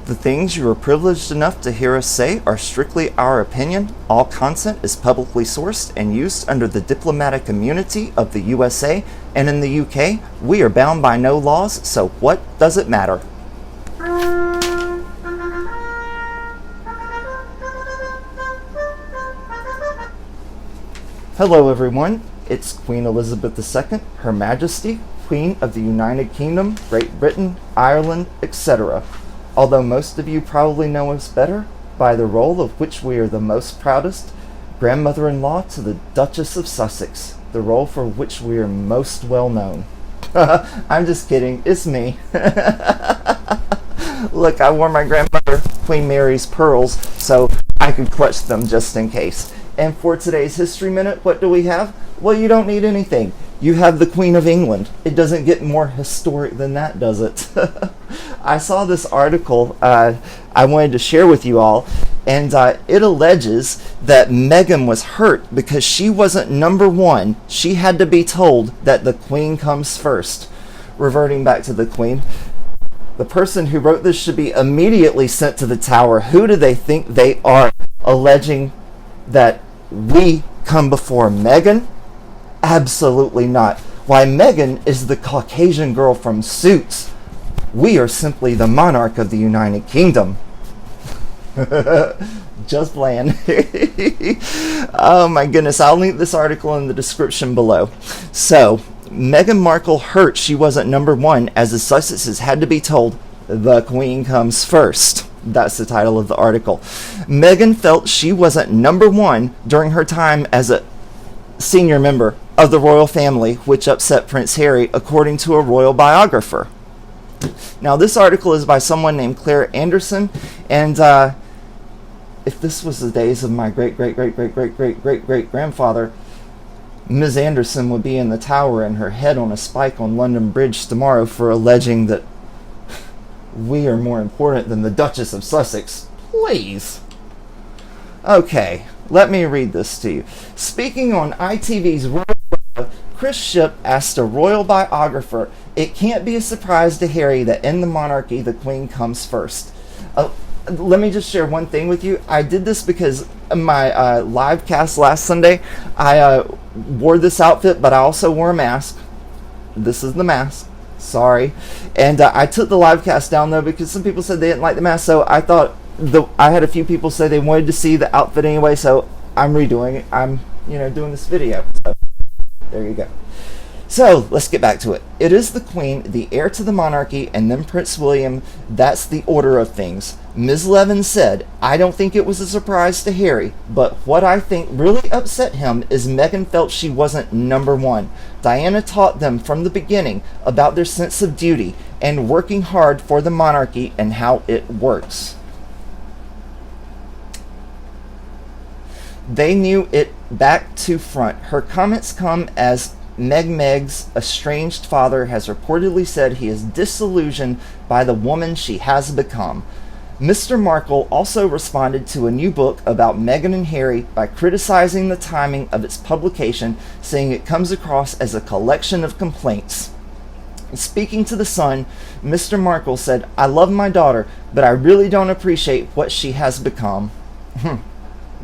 The things you are privileged enough to hear us say are strictly our opinion. All content is publicly sourced and used under the diplomatic immunity of the USA, and in the UK, we are bound by no laws, so what does it matter? Hello everyone, it's Queen Elizabeth II, Her Majesty, Queen of the United Kingdom, Great Britain, Ireland, etc. Although most of you probably know us better by the role of which we are the most proudest, grandmother-in-law to the Duchess of Sussex, the role for which we are most well known. I'm just kidding, it's me. Look, I wore my grandmother Queen Mary's pearls so I could clutch them just in case. And for today's History Minute, what do we have? Well, you don't need anything. You have the Queen of England. It doesn't get more historic than that, does it? I saw this article I wanted to share with you all, and it alleges that Meghan was hurt because she wasn't number one. She had to be told that the Queen comes first. Reverting back to the Queen, the person who wrote this should be immediately sent to the Tower. Who do they think they are, alleging that we come before Meghan? Absolutely not. Why, Meghan is the Caucasian girl from Suits. We are simply the monarch of the United Kingdom. Just bland. Oh my goodness, I'll link this article in the description below. So, Meghan Markle hurt she wasn't number one, as the Sussexes had to be told the Queen comes first. That's the title of the article. Meghan felt she wasn't number one during her time as a senior member of the royal family, which upset Prince Harry, according to a royal biographer. Now, this article is by someone named Claire Anderson, and if this was the days of my great-great-great-great-great-great-great-grandfather, Ms. Anderson would be in the Tower and her head on a spike on London Bridge tomorrow for alleging that we are more important than the Duchess of Sussex. Please. Okay, let me read this to you. Speaking on ITV's Royal Club, Chris Shipp asked a royal biographer, "It can't be a surprise to Harry that in the monarchy the Queen comes first." Let me just share one thing with you. I did this because my live cast last Sunday, I wore this outfit, but I also wore a mask. This is the mask. Sorry. And I took the live cast down though because some people said they didn't like the mask, so I thought I had a few people say they wanted to see the outfit anyway, so I'm redoing it. I'm doing this video. So there you go. So let's get back to it. It is the Queen, the heir to the monarchy, and then Prince William. That's the order of things. Ms. Levin said, "I don't think it was a surprise to Harry, but what I think really upset him is Meghan felt she wasn't number one. Diana taught them from the beginning about their sense of duty and working hard for the monarchy and how it works. They knew it back to front." Her comments come as Meg's estranged father has reportedly said he is disillusioned by the woman she has become. Mr. Markle also responded to a new book about Meghan and Harry by criticizing the timing of its publication, saying it comes across as a collection of complaints. Speaking to The Sun, Mr. Markle said, "I love my daughter, but I really don't appreciate what she has become."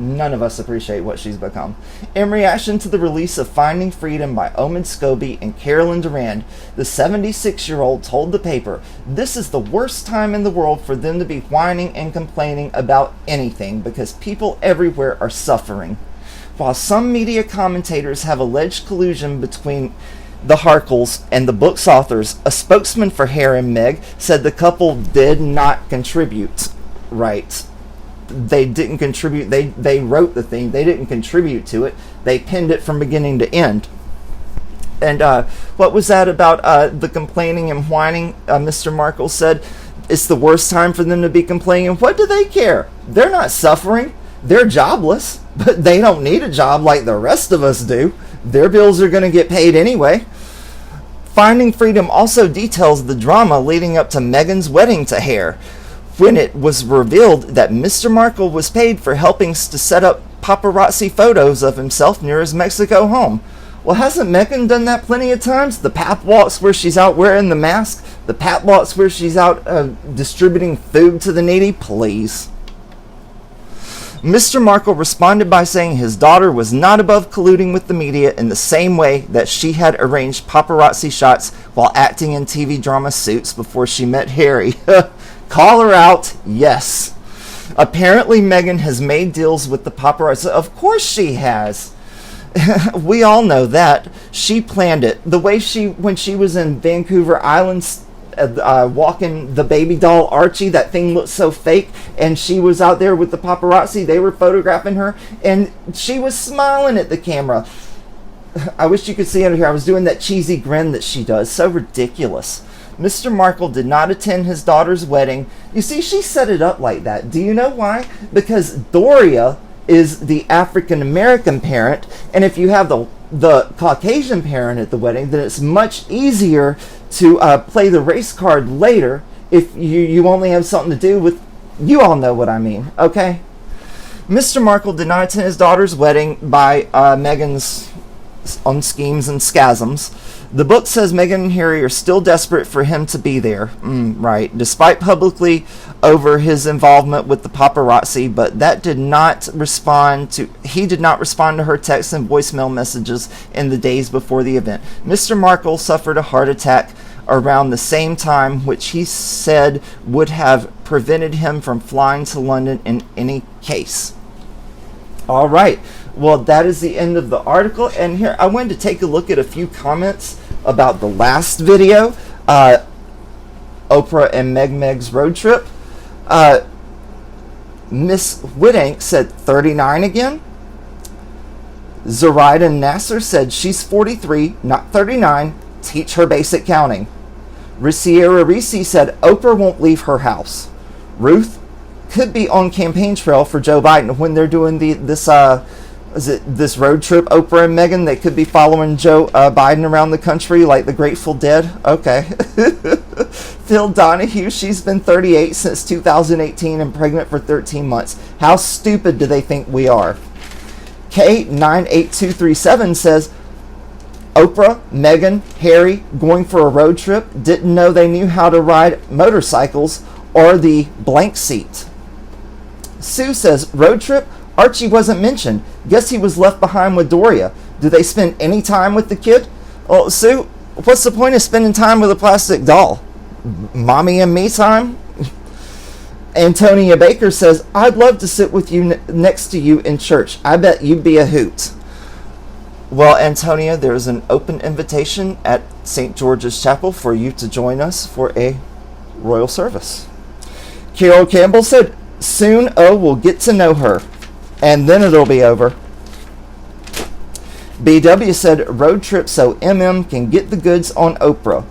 None of us appreciate what she's become. In reaction to the release of Finding Freedom by Omid Scobie and Carolyn Durand, the 76-year-old told the paper, "This is the worst time in the world for them to be whining and complaining about anything because people everywhere are suffering." While some media commentators have alleged collusion between the Harkles and the book's authors, a spokesman for Harry and Meg said the couple did not contribute. Right. They didn't contribute. They wrote the thing. They didn't contribute to it. They penned it from beginning to end. And what was that about the complaining and whining? Mr. Markle said it's the worst time for them to be complaining. What do they care? They're not suffering. They're jobless, but they don't need a job like the rest of us do. Their bills are going to get paid anyway. Finding Freedom also details the drama leading up to Meghan's wedding to Harry, when it was revealed that Mr. Markle was paid for helping to set up paparazzi photos of himself near his Mexico home. Well, hasn't Meghan done that plenty of times? The pap walks where she's out wearing the mask, The Patlots where she's out distributing food to the needy? Please. Mr. Markle responded by saying his daughter was not above colluding with the media in the same way that she had arranged paparazzi shots while acting in TV drama Suits before she met Harry. Call her out, yes. Apparently Meghan has made deals with the paparazzi. Of course she has. We all know that. She planned it. The way when she was in Vancouver Island walking the baby doll Archie, that thing looked so fake, and she was out there with the paparazzi. They were photographing her, and she was smiling at the camera. I wish you could see under here. I was doing that cheesy grin that she does. So ridiculous. Mr. Markle did not attend his daughter's wedding. You see, she set it up like that. Do you know why? Because Doria is the African American parent, and if you have the Caucasian parent at the wedding, then it's much easier to play the race card later if you only have something to do with, you all know what I mean, okay? Mr. Markle did not attend his daughter's wedding by Meghan's own schemes and scasms. The book says Meghan and Harry are still desperate for him to be there, right, despite publicly over his involvement with the paparazzi, but he did not respond to her texts and voicemail messages in the days before the event. Mr. Markle suffered a heart attack around the same time, which he said would have prevented him from flying to London in any case. All right. Well, that is the end of the article. And here, I wanted to take a look at a few comments about the last video, Oprah and Meg's road trip. Miss Whittank said 39 again. Zoraida Nasser said she's 43, not 39. Teach her basic counting. Riciera Risi said Oprah won't leave her house. Ruth could be on campaign trail for Joe Biden when they're doing this road trip. Oprah and Meghan, they could be following Joe Biden around the country like the Grateful Dead. Okay. Phil Donahue, she's been 38 since 2018 and pregnant for 13 months. How stupid do they think we are? K98237 says Oprah, Meghan, Harry going for a road trip, didn't know they knew how to ride motorcycles or the blank seat. Sue says road trip, Archie wasn't mentioned. Guess he was left behind with Doria. Do they spend any time with the kid? Oh, Sue, what's the point of spending time with a plastic doll? Mommy and me time? Antonia Baker says, I'd love to sit with you next to you in church. I bet you'd be a hoot. Well, Antonia, there's an open invitation at St. George's Chapel for you to join us for a royal service. Carol Campbell said, soon we'll get to know her, and then it'll be over. BW said, road trip so MM can get the goods on Oprah,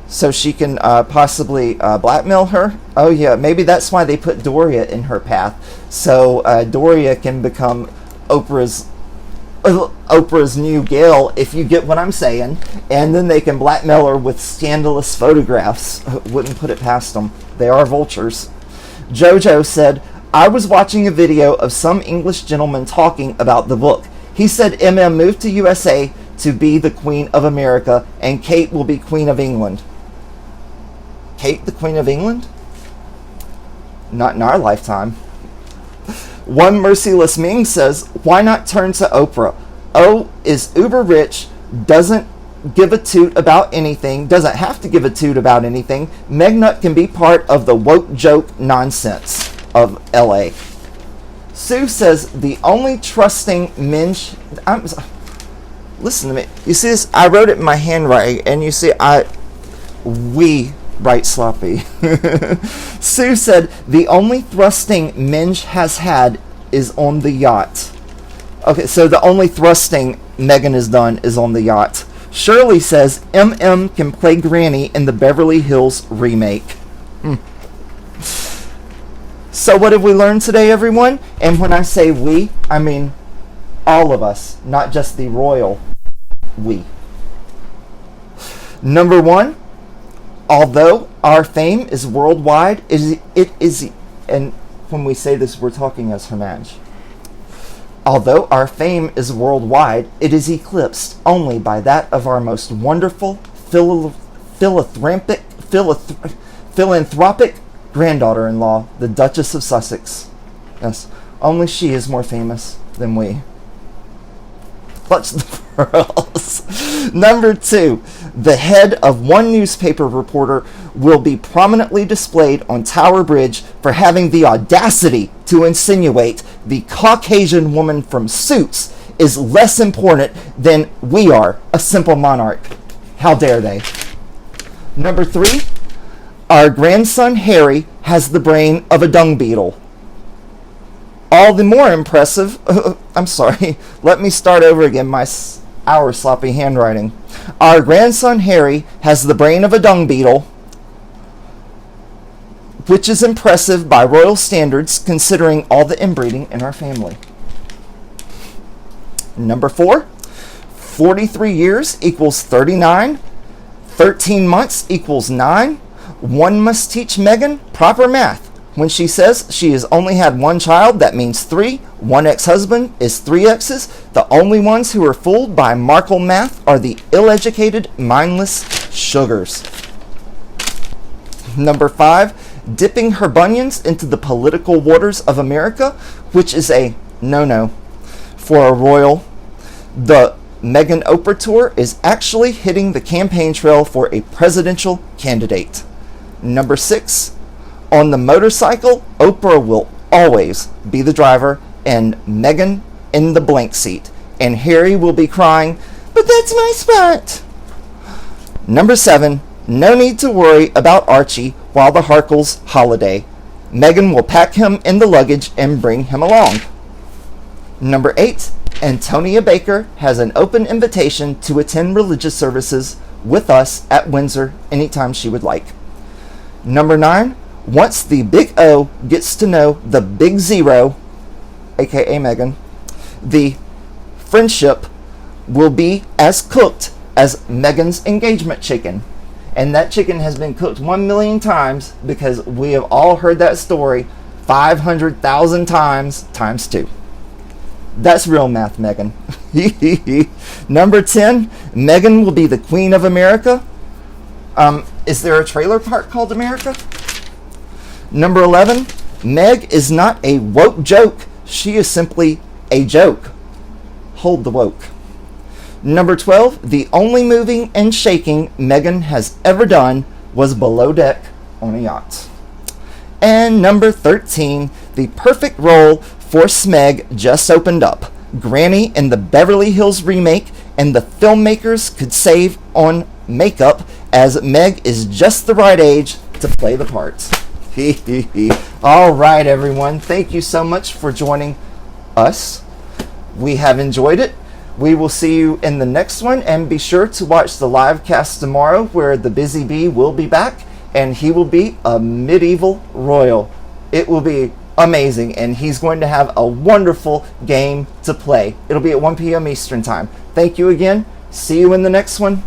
so she can possibly blackmail her. Oh yeah, maybe that's why they put Doria in her path, so Doria can become Oprah's new Gail, if you get what I'm saying, and then they can blackmail her with scandalous photographs. Wouldn't put it past them. They are vultures. Jojo said, I was watching a video of some English gentleman talking about the book. He said MM moved to USA to be the Queen of America, and Kate will be Queen of England. Kate, the Queen of England? Not in our lifetime. One Merciless Ming says, why not turn to Oprah? O is uber rich, doesn't give a toot about anything, doesn't have to give a toot about anything. Megnut can be part of the woke joke nonsense of LA. Sue says, the only trusting men... listen to me. You see this? I wrote it in my handwriting, and you see, we write sloppy. Sue said, the only thrusting Minge has had is on the yacht. Okay, so the only thrusting Meghan has done is on the yacht. Shirley says, MM can play Granny in the Beverly Hills remake. So what have we learned today, everyone? And when I say we, I mean all of us, not just the royal we. Number one, although our fame is worldwide, it is, and when we say this, we're talking as Her Majesty. Although our fame is worldwide, it is eclipsed only by that of our most wonderful philanthropic granddaughter-in-law, the Duchess of Sussex. Yes, only she is more famous than we. Clutch the pearls. Number 2, the head of one newspaper reporter will be prominently displayed on Tower Bridge for having the audacity to insinuate the Caucasian woman from Suits is less important than we are, a simple monarch. How dare they? Number 3, our grandson Harry has the brain of a dung beetle. All the more impressive, I'm sorry, let me start over again, our sloppy handwriting. Our grandson Harry has the brain of a dung beetle, which is impressive by royal standards considering all the inbreeding in our family. Number 4, 43 years equals 39, 13 months equals 9. One must teach Meghan proper math. When she says she has only had one child, that means 3. One ex-husband is 3 exes. The only ones who are fooled by Markle math are the ill-educated, mindless sugars. Number 5, dipping her bunions into the political waters of America, which is a no-no for a royal. The Meghan Oprah tour is actually hitting the campaign trail for a presidential candidate. Number 6, on the motorcycle, Oprah will always be the driver and Meghan in the blank seat. And Harry will be crying, "But that's my spot." Number 7, no need to worry about Archie while the Harkles holiday. Meghan will pack him in the luggage and bring him along. Number 8, Antonia Baker has an open invitation to attend religious services with us at Windsor anytime she would like. Number 9, once the Big O gets to know the Big Zero, aka Meghan, the friendship will be as cooked as Meghan's engagement chicken. And that chicken has been cooked 1 million times because we have all heard that story 500,000 times, times 2. That's real math, Meghan. Number 10, Meghan will be the Queen of America. Is there a trailer park called America? Number 11, Meg is not a woke joke. She is simply a joke. Hold the woke. Number 12, the only moving and shaking Meghan has ever done was below deck on a yacht. And number 13, the perfect role for Smeg just opened up. Granny in the Beverly Hills remake, and the filmmakers could save on makeup as Meg is just the right age to play the part. All right, everyone. Thank you so much for joining us. We have enjoyed it. We will see you in the next one, and be sure to watch the live cast tomorrow where the Bizzy Bee will be back, and he will be a medieval royal. It will be amazing, and he's going to have a wonderful game to play. It'll be at 1 p.m. Eastern Time. Thank you again. See you in the next one.